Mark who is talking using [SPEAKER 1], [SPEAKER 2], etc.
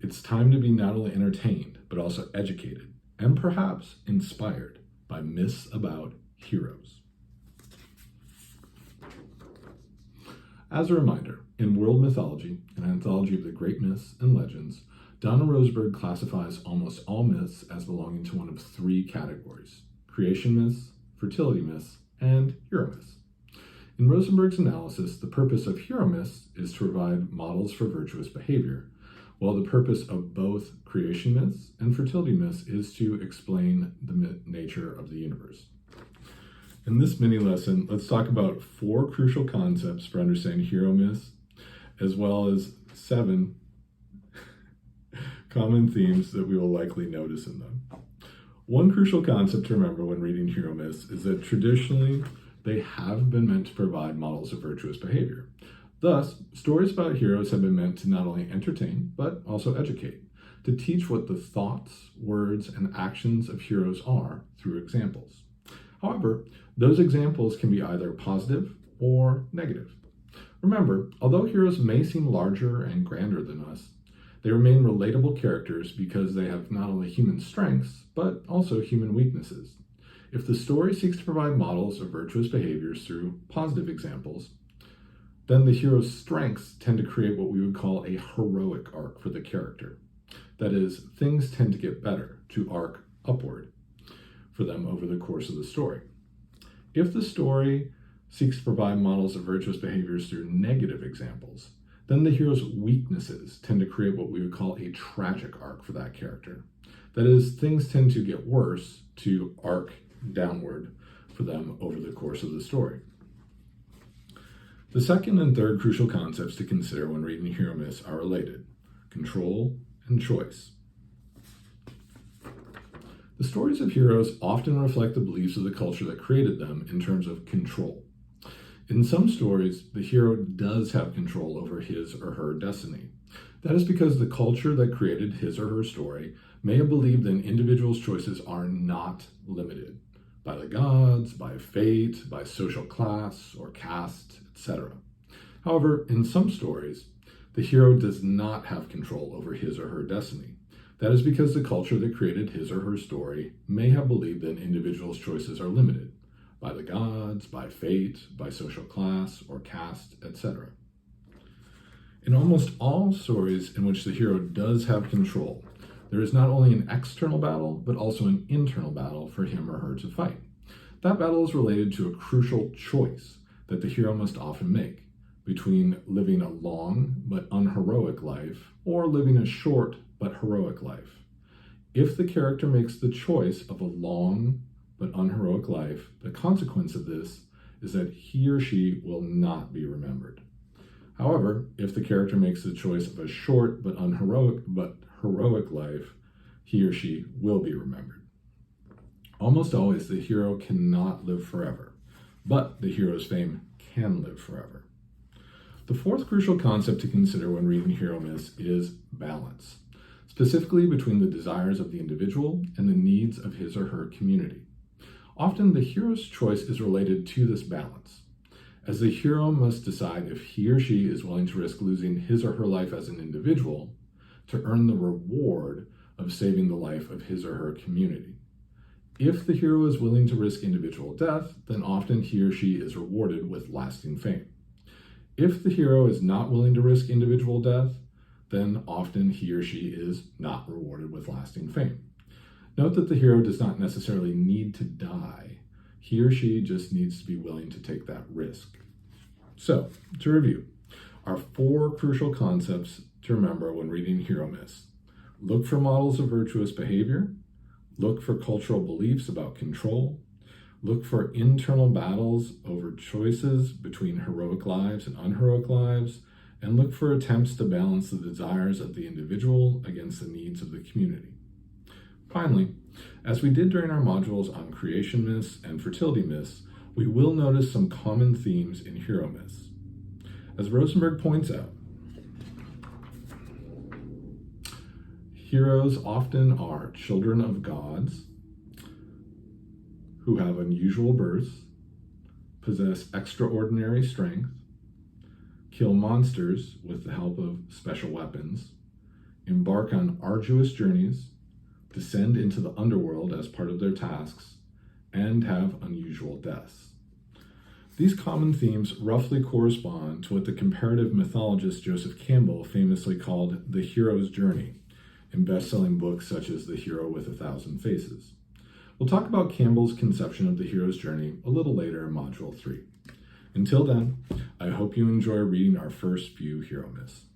[SPEAKER 1] It's time to be not only entertained, but also educated, and perhaps inspired by myths about heroes. As a reminder, in World Mythology, an anthology of the great myths and legends, Donna Rosenberg classifies almost all myths as belonging to one of three categories: creation myths, fertility myths, and hero myths. In Rosenberg's analysis, the purpose of hero myths is to provide models for virtuous behavior, while the purpose of both creation myths and fertility myths is to explain the nature of the universe. In this mini lesson, let's talk about 4 crucial concepts for understanding hero myths, as well as 7 common themes that we will likely notice in them. One crucial concept to remember when reading hero myths is that traditionally they have been meant to provide models of virtuous behavior. Thus, stories about heroes have been meant to not only entertain, but also educate, to teach what the thoughts, words, and actions of heroes are through examples. However, those examples can be either positive or negative. Remember, although heroes may seem larger and grander than us, they remain relatable characters because they have not only human strengths, but also human weaknesses. If the story seeks to provide models of virtuous behaviors through positive examples, then the hero's strengths tend to create what we would call a heroic arc for the character. That is, things tend to get better, to arc upward for them over the course of the story. If the story seeks to provide models of virtuous behaviors through negative examples, then the hero's weaknesses tend to create what we would call a tragic arc for that character. That is, things tend to get worse to arc downward for them over the course of the story. The second and third crucial concepts to consider when reading hero myths are related: control and choice. The stories of heroes often reflect the beliefs of the culture that created them in terms of control. In some stories, the hero does have control over his or her destiny. That is because the culture that created his or her story may have believed that an individual's choices are not limited by the gods, by fate, by social class or caste, etc. However, in some stories, the hero does not have control over his or her destiny. That is because the culture that created his or her story may have believed that an individual's choices are limited by the gods, by fate, by social class or caste, etc. In almost all stories in which the hero does have control, there is not only an external battle, but also an internal battle for him or her to fight. That battle is related to a crucial choice that the hero must often make between living a long but unheroic life or living a short but heroic life. If the character makes the choice of a long but unheroic life, the consequence of this is that he or she will not be remembered. However, if the character makes the choice of a short but heroic life, he or she will be remembered. Almost always, the hero cannot live forever, but the hero's fame can live forever. The fourth crucial concept to consider when reading hero myths is balance, specifically between the desires of the individual and the needs of his or her community. Often, the hero's choice is related to this balance, as the hero must decide if he or she is willing to risk losing his or her life as an individual to earn the reward of saving the life of his or her community. If the hero is willing to risk individual death, then often he or she is rewarded with lasting fame. If the hero is not willing to risk individual death, then often he or she is not rewarded with lasting fame. Note that the hero does not necessarily need to die. He or she just needs to be willing to take that risk. So, to review, our 4 crucial concepts to remember when reading hero myths: look for models of virtuous behavior, look for cultural beliefs about control, look for internal battles over choices between heroic lives and unheroic lives, and look for attempts to balance the desires of the individual against the needs of the community. Finally, as we did during our modules on creation myths and fertility myths, we will notice some common themes in hero myths. As Rosenberg points out, heroes often are children of gods who have unusual births, possess extraordinary strength, kill monsters with the help of special weapons, embark on arduous journeys, descend into the underworld as part of their tasks, and have unusual deaths. These common themes roughly correspond to what the comparative mythologist Joseph Campbell famously called the hero's journey in best-selling books such as The Hero with a Thousand Faces. We'll talk about Campbell's conception of the hero's journey a little later in Module 3. Until then, I hope you enjoy reading our first few hero myths.